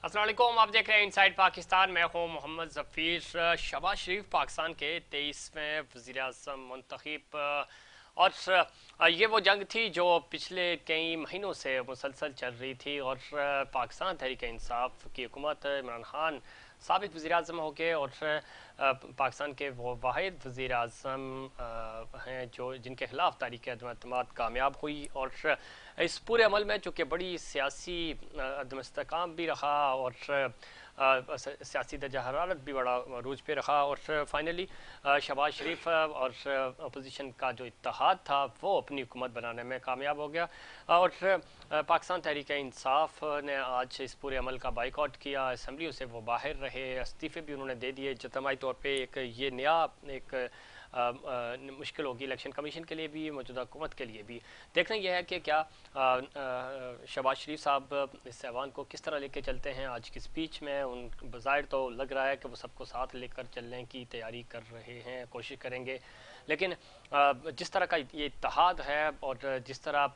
अस्सलाम वालेकुम, आप देख रहे हैं इनसाइड पाकिस्तान। मैं हूं मोहम्मद ज़फ़ीर। शहबाज शरीफ पाकिस्तान के 23वें वज़ीर आज़म मुंतखब और ये वो जंग थी जो पिछले कई महीनों से मुसलसल चल रही थी और पाकिस्तान तहरीक इंसाफ की हुकूमत इमरान खान साबिक़ वज़ीर आज़म हो गए और पाकिस्तान के वो वाहिद वज़ीर आज़म हैं जो जिनके ख़िलाफ़ तहरीक अदम एतमाद कामयाब हुई। और इस पूरे अमल में चूँकि बड़ी सियासी अदम इस्तेहकाम भी रहा और सियासी दर्जा हरारत भी बड़ा रूज पे रहा और फाइनली शहबाज शरीफ और अपोजिशन का जो इत्तेहाद था वो अपनी हुकूमत बनाने में कामयाब हो गया। और पाकिस्तान तहरीक इंसाफ ने आज इस पूरे अमल का बाइकआउट किया, असम्बलियों से वो बाहर रहे, इस्तीफ़े भी उन्होंने दे दिए। इज्तिमाई तौर पे एक ये नया एक मुश्किल होगी इलेक्शन कमीशन के लिए भी, मौजूदा हुकूमत के लिए भी। देखना यह है कि क्या शहबाज शरीफ साहब इस ऐवान को किस तरह लेके चलते हैं। आज की स्पीच में उन बज़ाहिर तो लग रहा है कि वो सबको साथ लेकर चलने की तैयारी कर रहे हैं, कोशिश करेंगे, लेकिन जिस तरह का ये इत्तेहाद है और जिस तरह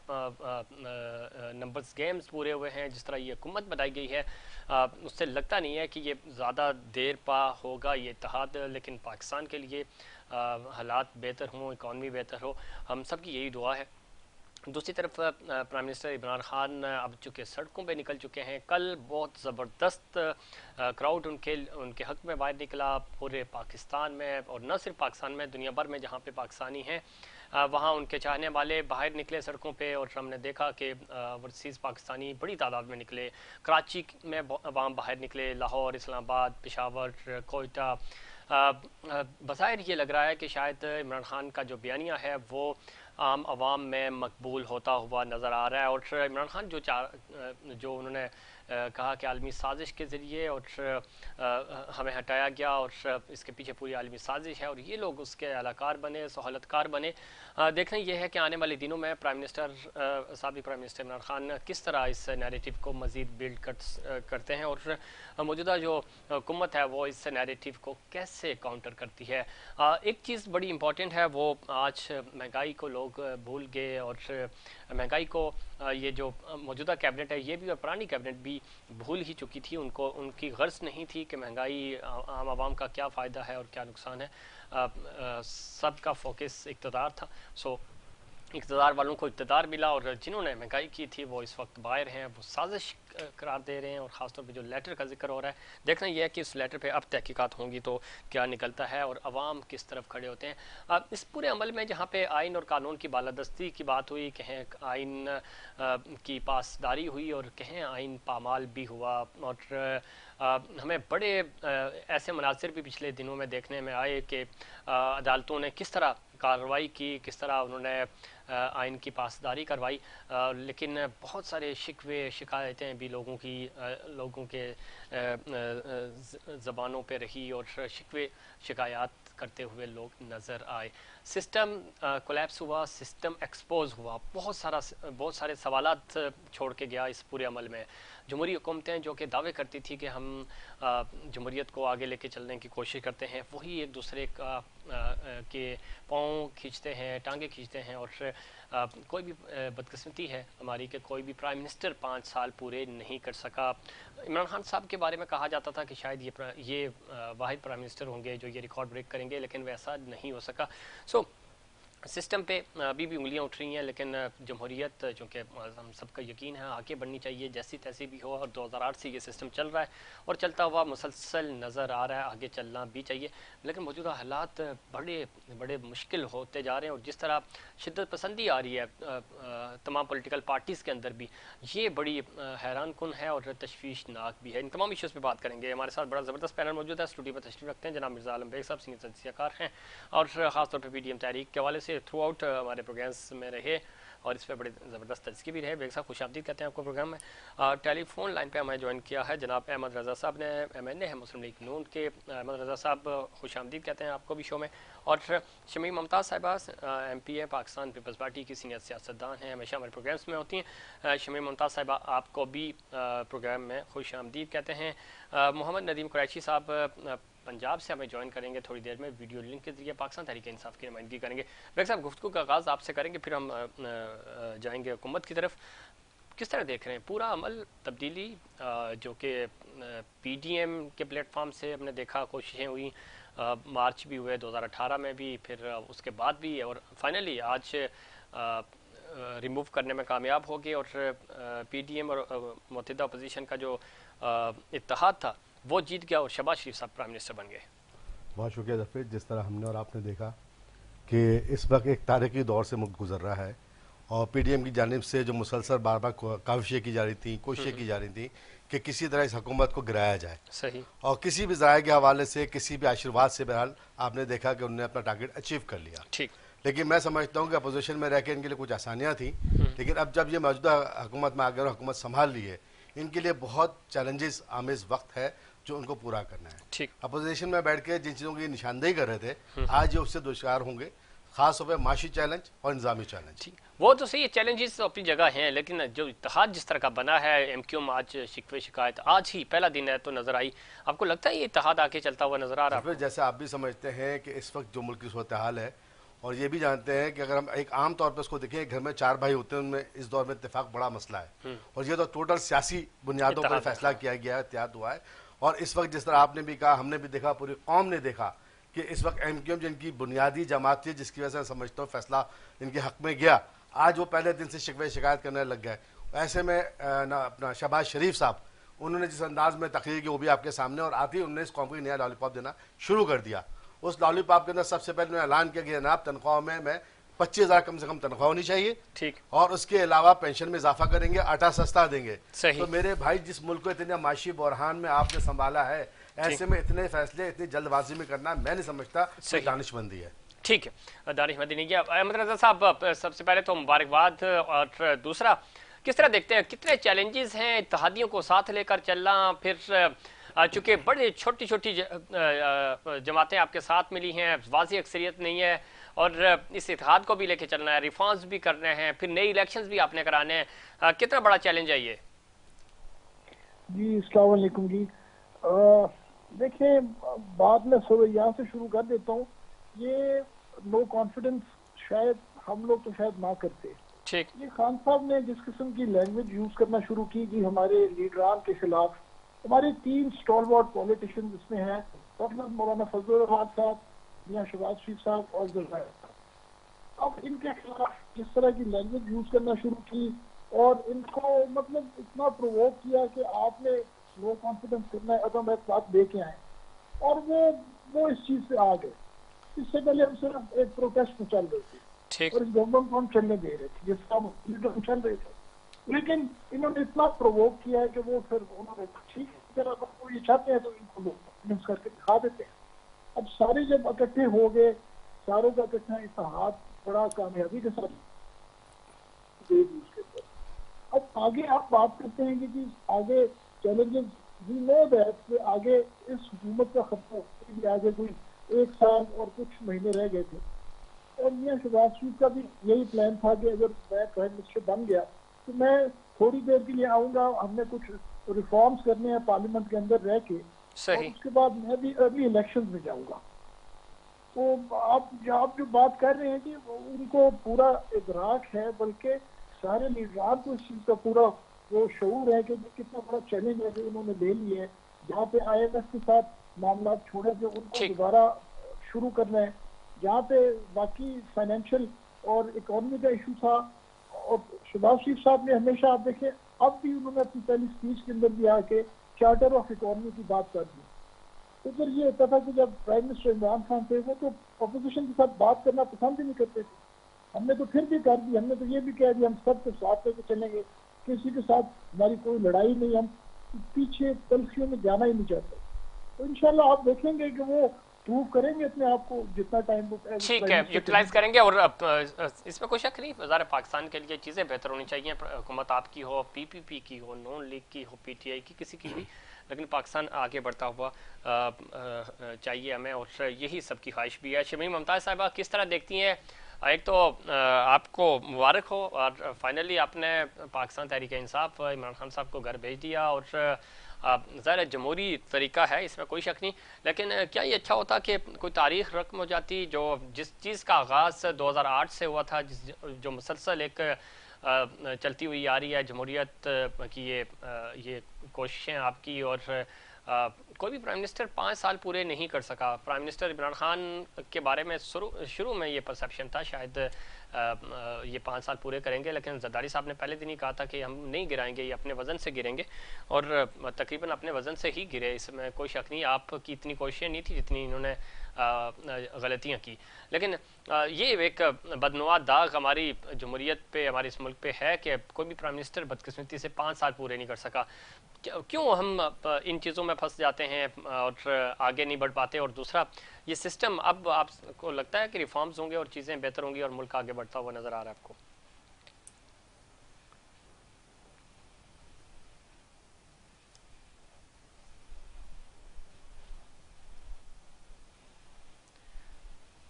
नंबर्स गेम्स पूरे हुए हैं, जिस तरह ये हुकूमत बनाई गई है, उससे लगता नहीं है कि ये ज़्यादा देर पा होगा ये इत्तेहाद। लेकिन पाकिस्तान के लिए हालात बेहतर हों, इकॉनमी बेहतर हो, हम सब की यही दुआ है। दूसरी तरफ प्राइम मिनिस्टर इमरान खान अब चूँकि सड़कों पे निकल चुके हैं। कल बहुत ज़बरदस्त क्राउड उनके उनके हक़ में बाहर निकला पूरे पाकिस्तान में, और न सिर्फ पाकिस्तान में, दुनिया भर में जहाँ पे पाकिस्तानी हैं वहाँ उनके चाहने वाले बाहर निकले सड़कों पे। और हमने देखा कि ओवरसीज़ पाकिस्तानी बड़ी तादाद में निकले, कराची में वहाँ बाहर निकले, लाहौर, इस्लामाबाद, पेशावर, कोयटा। बज़ाहिर ये लग रहा है कि शायद इमरान खान का जो बयानिया है वो आम आवाम में मकबूल होता हुआ नज़र आ रहा है। और इमरान खान जो उन्होंने कहा कि आलमी साजिश के ज़रिए और हमें हटाया गया और इसके पीछे पूरी आलमी साजिश है और ये लोग उसके अलाकार बने, सहूलतकार बने। देखना यह है कि आने वाले दिनों में प्राइम मिनिस्टर साबिक़ प्राइम मिनिस्टर इमरान खान किस तरह इस नैरेटिव को मज़ीद बिल्ड करते हैं और मौजूदा जो हुकूमत है वो इस नैरेटिव को कैसे काउंटर करती है। एक चीज़ बड़ी इंपॉर्टेंट है, वो आज महंगाई को लोग भूल गए और महंगाई को ये जो मौजूदा कैबिनेट है ये भी और पुरानी कैबिनेट भी भूल ही चुकी थी। उनको उनकी गर्ज नहीं थी कि महंगाई आम आवाम का क्या फ़ायदा है और क्या नुकसान है। सबका फोकस इक़्तिदार था। सो इक़्तिदार वालों को इक़्तिदार मिला और जिन्होंने महंगाई की थी वो इस वक्त बाहर हैं, वो साजिश करार दे रहे हैं। और ख़ासतौर पे जो लेटर का जिक्र हो रहा है, देखना यह है कि उस लेटर पे अब तहकीकात होंगी तो क्या निकलता है और अवाम किस तरफ खड़े होते हैं। इस पूरे अमल में जहाँ पे आइन और कानून की बालादस्ती की बात हुई, कहें आइन की पासदारी हुई और कहें आइन पामाल भी हुआ। और हमें बड़े ऐसे मनासिर भी पिछले दिनों में देखने में आए कि अदालतों ने किस तरह कार्रवाई की, किस तरह उन्होंने आइन की पासदारी करवाई। लेकिन बहुत सारे शिकवे शिकायतें भी लोगों के ज़बानों पे रही और शिकवे शिकायत करते हुए लोग नज़र आए। सिस्टम कोलैप्स हुआ, सिस्टम एक्सपोज हुआ, बहुत सारे सवालात छोड़ के गया इस पूरे अमल में। जमहूरी हुकूमतें जो कि दावे करती थी कि हम जमहूरियत को आगे लेके चलने की कोशिश करते हैं, वही एक दूसरे का के पाँव खींचते हैं, टांगे खींचते हैं। और कोई भी बदकिस्मती है हमारी कि कोई भी प्राइम मिनिस्टर 5 साल पूरे नहीं कर सका। इमरान खान साहब के बारे में कहा जाता था कि शायद ये वाहिद प्राइम मिनिस्टर होंगे जो ये रिकॉर्ड ब्रेक करेंगे, लेकिन वैसा नहीं हो सका। सो सिस्टम पे अभी भी उंगलियां उठ रही हैं, लेकिन जमहूरियत चूँकि हम सबका यकीन है आगे बढ़नी चाहिए, जैसी तैसी भी हो। और 2008 से ये सिस्टम चल रहा है और चलता हुआ मुसलसल नज़र आ रहा है, आगे चलना भी चाहिए। लेकिन मौजूदा हालात बड़े बड़े मुश्किल होते जा रहे हैं और जिस तरह शिद्दत पसंदी आ रही है तमाम पॉलिटिकल पार्टीज़ के अंदर भी, ये बड़ी हैरान कुन है और तशवीशनाक भी है। इन तमाम इश्यूज़ पर बात करेंगे। हमारे साथ बड़ा ज़बरदस्त पैनल मौजूद है, स्टूडियो पर तशरीफ रखते हैं जनाब मिर्ज़ा आलम बेग साहब, सीनियर तजज़ियाकार हैं और ख़ासतौर पर PDM तहरीक के हवाले से थ्रू आउट हमारे प्रोग्राम्स में रहे और इस पर बड़े ज़बरदस्त तज़किरे भी रहे। बेग साहब खुशामदीद कहते हैं आपको प्रोग्राम में। टेलीफोन लाइन पे हमें ज्वाइन किया है जनाब अहमद रज़ा साहब ने, MNA है मुस्लिम लीग नून के। अहमद रज़ा साहब खुशामदीद कहते हैं आपको भी शो में। और शमीम मुमताज़ साहिबा MP है, पाकिस्तान पीपल्स पार्टी की सीनियर सियासतदान हैं, हमेशा हमारे प्रोग्राम्स में होती हैं। शमीम मुमताज़ साहिबा आपको भी प्रोग्राम में खुशामदीद कहते हैं। मोहम्मद नदीम कुरैशी साहब पंजाब से हमें ज्वाइन करेंगे थोड़ी देर में, वीडियो लिंक के जरिए पाकिस्तान तहरीक इंसाफ की नुमाइंदगी करेंगे। बेग साहब गुफ्तगू का आगाज़ आपसे करेंगे, फिर हम जाएंगे हुकूमत की तरफ। किस तरह देख रहे हैं पूरा अमल तब्दीली जो कि पीडीएम के प्लेटफॉर्म से हमने देखा, कोशिशें हुई, मार्च भी हुए 2018 में भी, फिर उसके बाद भी, और फाइनली आज रिमूव करने में कामयाब हो गए और पीडीएम और मुत्तहिदा अपोजिशन का जो इत्तेहाद था वो जीत गया और शहबाज शरीफ साहब प्राइम मिनिस्टर बन गए। बहुत शुक्रिया जफीर। जिस तरह हमने और आपने देखा कि इस वक्त एक तारीखी दौर से मुल्क गुजर रहा है और पीडीएम की जानिब से जो मुसलसल बार बार काविशें की जा रही थी, कोशिशें की जा रही थी कि किसी तरह इस हुकूमत को गिराया जाए, सही, और किसी भी ज़राए के हवाले से, किसी भी आशीर्वाद से, बहरहाल आपने देखा कि उन्होंने अपना टारगेट अचीव कर लिया। ठीक, लेकिन मैं समझता हूँ कि अपोजिशन में रह के इनके लिए कुछ आसानियाँ थी, लेकिन अब जब ये मौजूदा हुकूमत में आ गए और हुकूमत संभाल ली है, इनके लिए बहुत चैलेंजेस आमेज वक्त है जो उनको पूरा करना है। ठीक, अपोजिशन में बैठ के जिन चीज़ों की निशानदेही कर रहे थे, आज ये उससे दुश्वार होंगे, खास तौर पर माशी चैलेंज और इंतजामी चैलेंज। ठीक, वो तो सही है, चैलेंजेस तो अपनी जगह हैं, लेकिन जो इत्तेहाद जिस तरह का बना है, एमक्यूएम आज शिकवे शिकायत आज ही पहला दिन है तो नजर आई, आपको लगता है ये इत्तेहाद आके चलता हुआ नजर आ रहा है? जैसे आप भी समझते हैं कि इस वक्त जो मुल्क की सूरत हाल है, और ये भी जानते हैं कि अगर हम एक आम तौर पर इसको देखें, घर में 4 भाई होते हैं, उनमें इस दौर में इत्तेफाक बड़ा मसला है, और ये तो टोटल सियासी बुनियादों पर फैसला किया गया है, इत्तेहाद हुआ है। और इस वक्त जिस तरह आपने भी कहा, हमने भी देखा, पूरी कौम ने देखा कि इस वक्त एमक्यूएम जिनकी बुनियादी जमात थी, जिसकी वजह से मैं समझता हूँ फैसला इनके हक में गया, आज वो पहले दिन से शिकवे शिकायत करने लग गए। ऐसे में ना अपना शहबाज शरीफ साहब, उन्होंने जिस अंदाज में तकरीर की वो भी आपके सामने, और आते ही उन्होंने इस कौम को नया लॉलीपॉप देना शुरू कर दिया। उस लॉलीपॉप के अंदर सबसे पहले उन्होंने ऐलान किया कि जनाब तनख्वाह में मैं 25,000 कम से कम तनख्वाह होनी चाहिए, ठीक, और उसके अलावा पेंशन में इजाफा करेंगे, आटा सस्ता देंगे। सही। तो मेरे भाई, जिस मुल्क को इतने माशी बहरान में आपने संभाला है, ऐसे में इतने फैसले इतनी जल्दबाजी में करना मैं नहीं समझता दानिशमंदी है। ठीक है, दानिशमंदी नहीं किया। अहमद रजा साहब, सबसे पहले तो मुबारकबाद, और दूसरा किस तरह देखते हैं कितने चैलेंजेस हैं इत्तेहादियों को साथ लेकर चलना, फिर चूंकि बड़ी छोटी छोटी जमातें आपके साथ मिली हैं, वाज़ी अक्सरियत नहीं है, और इस इत्तेहाद को भी लेके चलना है, रिफॉर्म्स भी करने हैं, फिर नई इलेक्शंस भी आपने कराने हैं, कितना बड़ा चैलेंज है ये? जी अस्सलाम वालेकुम जी। देखिए, बात मैं यहाँ से शुरू कर देता हूँ। ये नो कॉन्फिडेंस शायद हम लोग तो शायद ना करते। ठीक, ये खान साहब ने जिस किस्म की लैंग्वेज यूज करना शुरू की कि हमारे लीडरान के खिलाफ, हमारे 3 स्टॉलवर्ड पॉलिटिशियन इसमें हैं, डॉक्टर मौलाना फजलुर रहमान साहब, मियां शहबाज शरीफ साहब और ज़ुल्फ़िकार। अब इनके खिलाफ जिस तरह की लैंग्वेज यूज करना शुरू की और इनको मतलब इतना प्रोवोक किया कि आपने नो कॉन्फिडेंस करना है, अदम बात लेके आए, और वो इस चीज से आ गए। इससे पहले हम सिर्फ एक प्रोटेस्ट में चल रहे थे और इस गवर्नमेंट को हम चलने दे रहे थे, जिसका हम चल रहे थे, लेकिन इन्होंने इतना प्रोवोक किया है कि वो फिर उन्होंने ठीक है, वो ये चाहते हैं तो इनको लोग करके दिखा देते हैं। अब सारे जब इकट्ठे हो गए, सारों का इकट्ठा इत्तेहाद बड़ा कामयाबी के साथ दे दी उसके ऊपर। अब आगे आप बात करते हैं कि आगे चैलेंजेस, वी नो दैट आगे इस हुकूमत का खतरा, आगे कोई 1 साल और कुछ महीने रह गए थे, और मियां शहबाज शरीफ का भी यही प्लान था कि अगर मैं प्राइम मिनिस्टर बन गया तो मैं थोड़ी देर के लिए आऊंगा, हमने कुछ रिफॉर्म्स करने हैं पार्लियामेंट के अंदर रह के, और उसके बाद मैं भी अर्ली इलेक्शंस में जाऊंगा। तो आप जो बात कर रहे हैं कि उनको पूरा इदराक है, बल्कि सारे लीडरान को इस चीज का पूरा वो शऊर है कि कितना बड़ा चैलेंज है जो उन्होंने ले लिया है, जहाँ पे IMF के साथ मामला छोड़े थे उनको दोबारा शुरू करना है, जहाँ पे बाकी फाइनेंशियल और इकोनॉमी का इशू था। और शहबाज शरीफ साहब ने हमेशा, आप देखें, अब भी उन्होंने अपनी पहली स्पीच के अंदर भी आके चार्टर ऑफ इकोनॉमी की बात कर दी। तो फिर ये होता था कि जब प्राइम मिनिस्टर इमरान खान थे वो तो अपोजिशन के साथ बात करना पसंद ही नहीं करते थे। हमने तो फिर भी कर दी, हमने तो ये भी कह दिया हम सबके साथ लेके चलेंगे, किसी के साथ हमारी कोई लड़ाई नहीं, हम पीछे तलखियों में जाना ही नहीं चाहते। तो इंशाल्लाह आप देखेंगे कि वो प्रूव करेंगे अपने आप को जितना टाइम वो ठीक है यूटिलाइज करेंगे, और इसमें कोई शक नहीं, वज़ार पाकिस्तान के लिए चीज़ें बेहतर होनी चाहिए, हुकूमत आपकी हो, PPP की हो, नॉन लीग की हो, PTI की, किसी की भी, लेकिन पाकिस्तान आगे बढ़ता हुआ चाहिए हमें, और यही सबकी ख्वाहिश भी है। शमीम मुमताज़ साहिबा, किस तरह देखती हैं? एक तो आपको मुबारक हो, और फाइनली आपने पाकिस्तान तहरीक इंसाफ इमरान खान साहब को घर भेज दिया, और ज़ाहिर जमहूरी तरीका है, इसमें कोई शक नहीं, लेकिन क्या ये अच्छा होता कि कोई तारीख रकम हो जाती जो जिस चीज़ का आगाज़ 2008 से हुआ था, जो मुसलसल एक चलती हुई आ रही है जमहूरियत की ये कोशिशें आपकी, और कोई भी प्राइम मिनिस्टर 5 साल पूरे नहीं कर सका। प्राइम मिनिस्टर इमरान खान के बारे में शुरू में ये परसेप्शन था शायद ये 5 साल पूरे करेंगे, लेकिन जरदारी साहब ने पहले दिन ही कहा था कि हम नहीं गिराएंगे, ये अपने वज़न से गिरेंगे, और तकरीबन अपने वज़न से ही गिरे, इसमें कोई शक नहीं। आपकी इतनी कोशिशें नहीं थी जितनी इन्होंने गलतियाँ की। लेकिन ये एक बदनुमा दाग हमारी जमहूरियत पे, हमारे इस मुल्क पे है कि कोई भी प्राइम मिनिस्टर बदकिस्मती से 5 साल पूरे नहीं कर सका। क्यों हम इन चीज़ों में फंस जाते हैं और आगे नहीं बढ़ पाते? और दूसरा, ये सिस्टम अब आपको लगता है कि रिफॉर्म्स होंगे और चीज़ें बेहतर होंगी और मुल्क आगे बढ़ता हुआ नज़र आ रहा है आपको?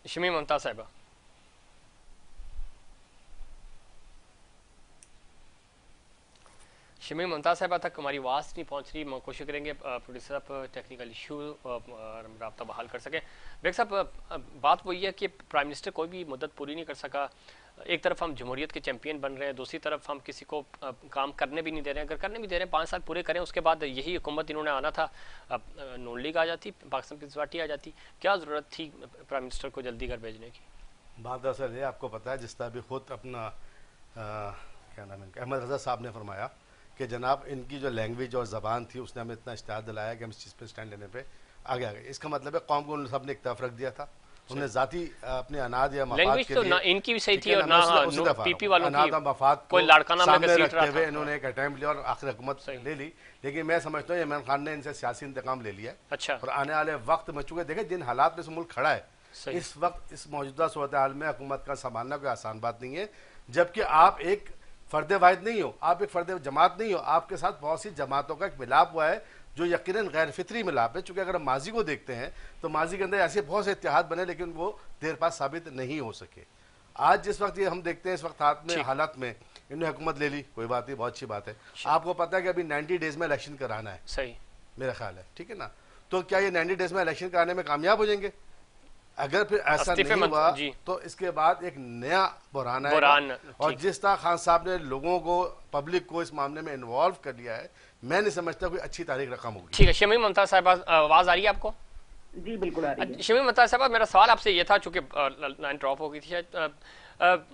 शमीम मुमताज़ साहिबा। शमीम मुमताज़ साहिबा तक हमारी आवाज़ नहीं पहुंच रही, हम कोशिश करेंगे प्रोड्यूसर साहब टेक्निकल इशू रब्ता बहाल कर सके। बेग साहब, बात वही है कि प्राइम मिनिस्टर कोई भी मुद्दत पूरी नहीं कर सका। एक तरफ हम जमहूरियत के चैंपियन बन रहे हैं, दूसरी तरफ हम किसी को काम करने भी नहीं दे रहे हैं। अगर करने भी दे रहे हैं, 5 साल पूरे करें, उसके बाद यही हुकूमत इन्होंने आना था, नून लीग आ जाती, पाकिस्तान पीपल्स पार्टी आ जाती। क्या ज़रूरत थी प्राइम मिनिस्टर को जल्दी घर भेजने की? बात दरअसल है, आपको पता है, जिस तरह भी खुद अपना क्या नाम है, अहमद रजा साहब ने फरमाया कि जनाब इनकी जो लैंग्वेज और ज़बान थी उसने हमें इतना इश्तिहार दिलाया कि हम इस चीज़ पे स्टैंड लेने पे आगे आ गए। इसका मतलब है कौम को उन सब ने एक तरफ रख दिया था, उन्हें जाती अपने अनाद या मफाद के तो लिए, ना इनकी भी सही थी और ना पीपी वालों की अनाद मफाद कोई लड़काना में सामने घसीट रहा रखते हुए था। इन्होंने एक अटेम्प्ट लिया और आखिर हुकूमत ले ली। लेकिन मैं समझता हूँ इमरान खान ने इनसे सियासी इंतकाम ले लिया। अच्छा। और आने वाले वक्त में चूंकि देखें जिन हालात में मुल्क खड़ा है इस वक्त, इस मौजूदा सूरत हाल में हुकूमत का संभालना कोई आसान बात नहीं है। जबकि आप एक फर्द वाहिद नहीं हो, आप एक फर्द जमात नहीं हो, आपके साथ बहुत सी जमातों का एक मिलाप हुआ है जो यकीनन गैर फितरी मिलाप है। चूंकि अगर हम माजी को देखते हैं तो माजी के अंदर ऐसे बहुत से इत्तेहाद बने, लेकिन वो देर पास साबित नहीं हो सके। आज जिस वक्त ये हम देखते हैं, इस वक्त हालात में इन्होंने हुकूमत ले ली, कोई बात नहीं, बहुत अच्छी बात है। आपको पता है कि अभी 90 डेज में इलेक्शन कराना है, सही मेरा ख्याल है, ठीक है ना? तो क्या ये 90 डेज में इलेक्शन कराने में कामयाब हो जाएंगे? अगर फिर ऐसा नहीं हुआ तो इसके बाद एक नया बुरहान आएगा। और जिस तरह खान साहब ने लोगों को, पब्लिक को इस मामले में इन्वॉल्व कर लिया है, मैं नहीं समझता कोई अच्छी तारीख रकम होगी। ठीक है। शमीम मुमताज़ साहिबा, आवाज़ आ रही है आपको? जी बिल्कुल आ रही है। शमीम मुमताज़ साहिबा, मेरा सवाल आपसे ये था, चूंकि लाइन ड्रॉप हो गई थी शायद।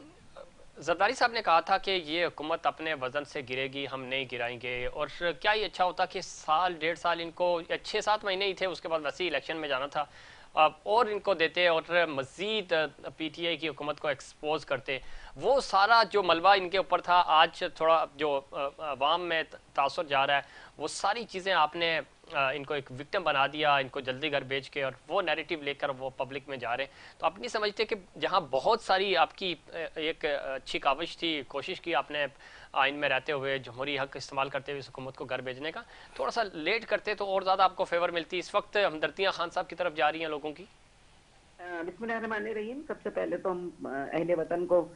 जरदारी साहब ने कहा था कि ये हुकूमत अपने वजन से गिरेगी, हम नहीं गिराएंगे। और क्या ये अच्छा होता कि साल 1.5 साल इनको, 6-7 महीने ही थे, उसके बाद वैसे ही इलेक्शन में जाना था, और इनको देते और मज़ीद पीटीआई की हुकूमत को एक्सपोज करते। वो सारा जो मलबा इनके ऊपर था, आज थोड़ा जो अवाम में तासुर जा रहा है, वो सारी चीज़ें आपने इनको एक विक्टिम बना दिया, इनको जल्दी घर भेज के, और वो नैरेटिव लेकर वो पब्लिक में जा रहे हैं। तो आप नहीं समझते कि जहाँ बहुत सारी आपकी एक अच्छी काविश थी, कोशिश की आपने आइन में रहते हुए, जमहूरी हक इस्तेमाल करते हुए इस हुकूमत को घर भेजने का, थोड़ा सा लेट करते तो और ज़्यादा आपको फेवर मिलती? इस वक्त हमदर्दियाँ खान साहब की तरफ जा रही हैं लोगों की। बिस्मिल्लाहिर्रहमानिर्रहीम। सबसे पहले तो हम अहले वतन को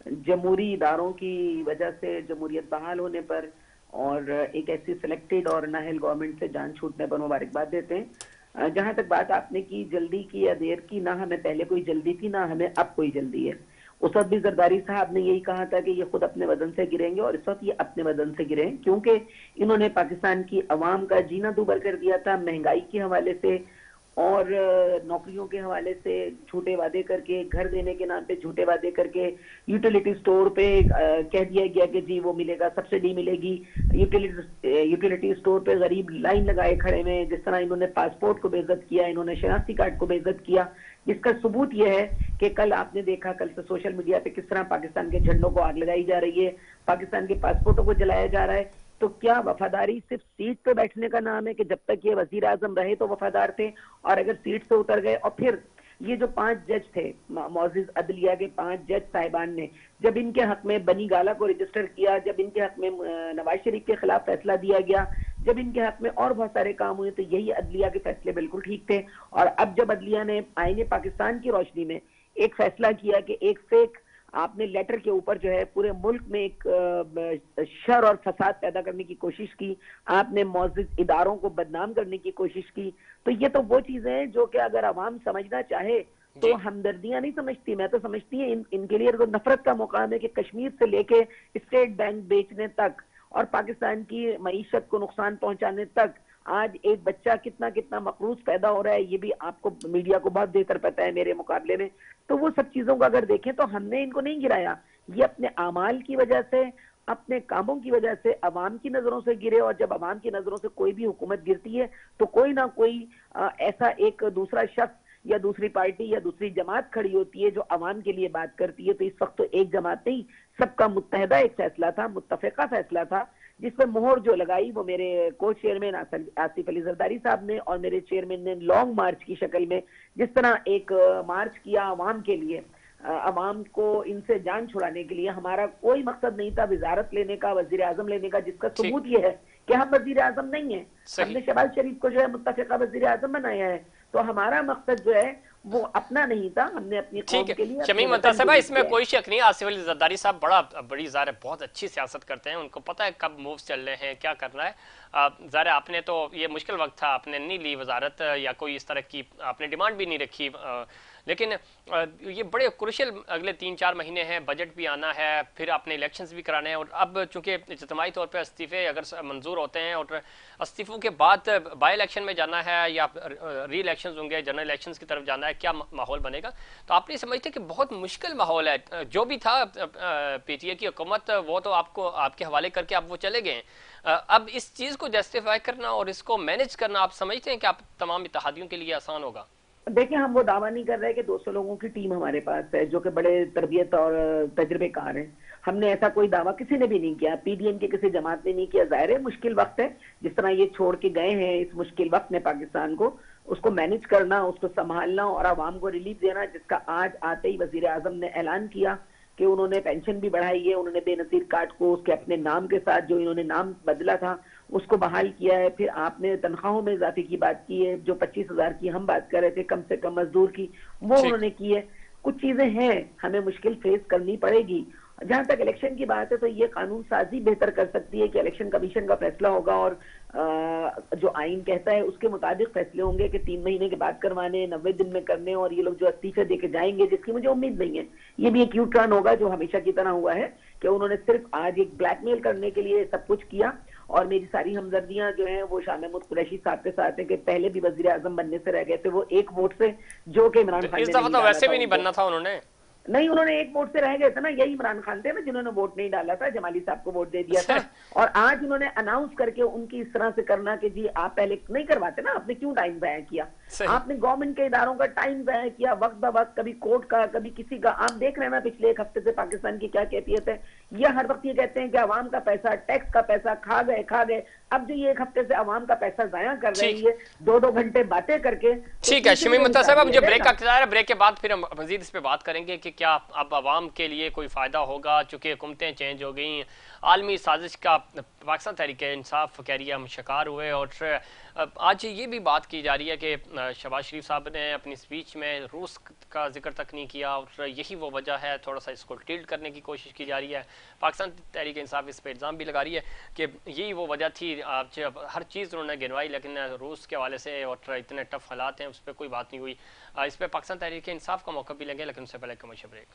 जमहूरी इदारों की वजह से जमहूरियत बहाल होने पर और एक ऐसी सिलेक्टेड और नाहल गवर्नमेंट से जान छूटने पर मुबारकबाद देते हैं। जहां तक बात आपने की जल्दी की या देर की, ना हमें पहले कोई जल्दी थी ना हमें अब कोई जल्दी है। उस वक्त भी जरदारी साहब ने यही कहा था कि ये खुद अपने वजन से गिरेंगे, और इस वक्त ये अपने वजन से गिरे, क्योंकि इन्होंने पाकिस्तान की अवाम का जीना दूभर कर दिया था। महंगाई के हवाले से और नौकरियों के हवाले से झूठे वादे करके, घर देने के नाम पे झूठे वादे करके, यूटिलिटी स्टोर पे कह दिया गया कि जी वो मिलेगा, सब्सिडी मिलेगी। यूटिलिटी स्टोर पे गरीब लाइन लगाए खड़े में, जिस तरह इन्होंने पासपोर्ट को बेइज्जत किया, इन्होंने शनाख्ती कार्ड को बेइज्जत किया। इसका सबूत यह है कि कल आपने देखा, कल से सोशल मीडिया पे किस तरह पाकिस्तान के झंडों को आग लगाई जा रही है, पाकिस्तान के पासपोर्टों को जलाया जा रहा है। तो क्या वफादारी सिर्फ सीट पे बैठने का नाम है कि जब तक ये वजीर आजम रहे तो वफादार थे, और अगर सीट से उतर गए? और फिर ये जो 5 जज थे, मौजिज अदलिया के 5 जज साहिबान ने जब इनके हक में बनी गाला को रजिस्टर किया, जब इनके हक में नवाज शरीफ के खिलाफ फैसला दिया गया, जब इनके हक में और बहुत सारे काम हुए, तो यही अदलिया के फैसले बिल्कुल ठीक थे। और अब जब अदलिया ने आईने पाकिस्तान की रोशनी में एक फैसला किया कि एक फेक आपने लेटर के ऊपर जो है पूरे मुल्क में एक शर और फसाद पैदा करने की कोशिश की, आपने मौजूद इदारों को बदनाम करने की कोशिश की, तो ये तो वो चीजें हैं जो कि अगर अवाम समझना चाहे तो हमदर्दियां नहीं समझती, मैं तो समझती है इनके लिए तो नफरत का मुकाम है कि कश्मीर से लेके स्टेट बैंक बेचने तक और पाकिस्तान की मईशत को नुकसान पहुंचाने तक आज एक बच्चा कितना कितना मकरूज पैदा हो रहा है, ये भी आपको मीडिया को बहुत बेहतर पता है मेरे मुकाबले में। तो वो सब चीजों को अगर देखें तो हमने इनको नहीं गिराया, ये अपने अमाल की वजह से, अपने कामों की वजह से अवाम की नजरों से गिरे। और जब अवाम की नजरों से कोई भी हुकूमत गिरती है तो कोई ना कोई ऐसा एक दूसरा शख्स या दूसरी पार्टी या दूसरी जमात खड़ी होती है जो अवाम के लिए बात करती है। तो इस वक्त तो एक जमात नहीं, सबका मुत्तहदा एक फैसला था, मुत्तफिका फैसला था, जिसमें मोहर जो लगाई वो मेरे को चेयरमैन आसिफ अली जरदारी साहब ने और मेरे चेयरमैन ने लॉन्ग मार्च की शक्ल में जिस तरह एक मार्च किया अवाम के लिए, अवाम को इनसे जान छुड़ाने के लिए। हमारा कोई मकसद नहीं था वजारत लेने का, वजीर आजम लेने का, जिसका सबूत यह है कि हम वजीर आजम नहीं है। हमने शहबाज शरीफ को जो है मुत्तफिका वजीर आजम बनाया है। तो हमारा मकसद जो है वो अपना नहीं था, हमने अपनी कौम के लिए। शमीम मुंतसिबा, इसमें कोई शक नहीं, आसिफ अली जरदारी साहब बड़ी ज़ाहिर बहुत अच्छी सियासत करते हैं, उनको पता है कब मूव्स चल रहे हैं, क्या करना है। ज़ाहिर आपने तो ये मुश्किल वक्त था, आपने नहीं ली वजारत या कोई इस तरह की आपने डिमांड भी नहीं रखी, लेकिन ये बड़े क्रुशियल अगले 3-4 महीने हैं, बजट भी आना है, फिर आपने इलेक्शंस भी कराने हैं। और अब चूंकि इज्तिमाई तौर पे इस्तीफे अगर मंजूर होते हैं और इस्तीफों के बाद बाई इलेक्शन में जाना है या री इलेक्शन होंगे, जनरल इलेक्शन की तरफ जाना है, क्या माहौल बनेगा? तो आप नहीं समझते कि बहुत मुश्किल माहौल है? जो भी था पीटीए की हुकूमत वो तो आपको आपके हवाले करके अब वो चले गए। अब इस चीज़ को जस्टिफाई करना और इसको मैनेज करना आप समझते हैं कि आप तमाम इत्तेहादियों के लिए आसान होगा? देखिए, हम वो दावा नहीं कर रहे कि 200 लोगों की टीम हमारे पास है जो कि बड़े तरबियत और तजर्बेकार हैं। हमने ऐसा कोई दावा किसी ने भी नहीं किया, पीडीएम के किसी जमात ने नहीं किया। जाहिर है मुश्किल वक्त है, जिस तरह ये छोड़ के गए हैं इस मुश्किल वक्त में पाकिस्तान को, उसको मैनेज करना, उसको संभालना और आवाम को रिलीफ देना, जिसका आज आते ही वजीर आजम ने ऐलान किया कि उन्होंने पेंशन भी बढ़ाई है, उन्होंने बेनजीर कार्ड को उसके अपने नाम के साथ जो इन्होंने नाम बदला था उसको बहाल किया है। फिर आपने तनख्वाहों में इजाफे की बात की है, जो 25,000 की हम बात कर रहे थे कम से कम मजदूर की, वो उन्होंने की है। कुछ चीजें हैं, हमें मुश्किल फेस करनी पड़ेगी। जहां तक इलेक्शन की बात है तो ये कानून साजी बेहतर कर सकती है कि इलेक्शन कमीशन का फैसला होगा और जो आइन कहता है उसके मुताबिक फैसले होंगे कि 3 महीने के बाद करवाने, 90 दिन में करने, और ये लोग जो इस्तीफे देके जाएंगे, जिसकी मुझे उम्मीद नहीं है। ये भी एक यू टर्न होगा जो हमेशा की तरह हुआ है कि उन्होंने सिर्फ आज एक ब्लैकमेल करने के लिए सब कुछ किया। और मेरी सारी हमदर्दियां जो हैं वो शाह महमूद कुरैशी साहब के साथ है कि पहले भी वजीर आजम बनने से रह गए थे वो एक वोट से, जो कि इमरान खान इस दफा तो वैसे भी नहीं बनना था उन्होंने। नहीं, उन्होंने एक वोट से रह गए थे ना, यही इमरान खान थे ना जिन्होंने वोट नहीं डाला था, जमाली साहब को वोट दे दिया था। और आज उन्होंने अनाउंस करके उनकी इस तरह से करना कि जी आप पहले नहीं करवाते ना, आपने क्यों टाइम जाया किया? आपने गवर्नमेंट के इदारों का टाइम जाया किया, वक्त ब वक्त, कभी कोर्ट का कभी किसी का। आप देख रहे हैं ना पिछले 1 हफ्ते से पाकिस्तान की क्या कैफियत है। ये हर वक्त ये कहते हैं कि अवाम का पैसा, टैक्स का पैसा खा गए। अब जो ये 1 हफ्ते से अवाम का पैसा जाया कर रही है 2-2 घंटे बातें करके। ठीक है शमीम मुंतसिबा, मुझे ब्रेक का इंतजार है, ब्रेक के बाद फिर हम मजीद इस पे बात करेंगे कि क्या अब अवाम के लिए कोई फायदा होगा, चूंकि हुकूमतें चेंज हो गई, आलमी साजिश का पाकिस्तान तहरीक इंसाफ कह रही है हम शिकार हुए। और आज ये भी बात की जा रही है कि शहबाज शरीफ साहब ने अपनी स्पीच में रूस का जिक्र तक नहीं किया और यही वो वजह है, थोड़ा सा इसको टिल्ट करने की कोशिश की जा रही है। पाकिस्तान तहरीक इंसाफ इस पर इल्ज़ाम भी लगा रही है कि यही वो वजह थी। आज हर चीज़ उन्होंने गिनवाई लेकिन रूस के हवाले से और इतने टफ हालात हैं उस पर कोई बात नहीं हुई। इस पर पाकिस्तान तहरीक इंसाफ का मौका भी लगे, लेकिन उससे पहले कमर्शियल ब्रेक।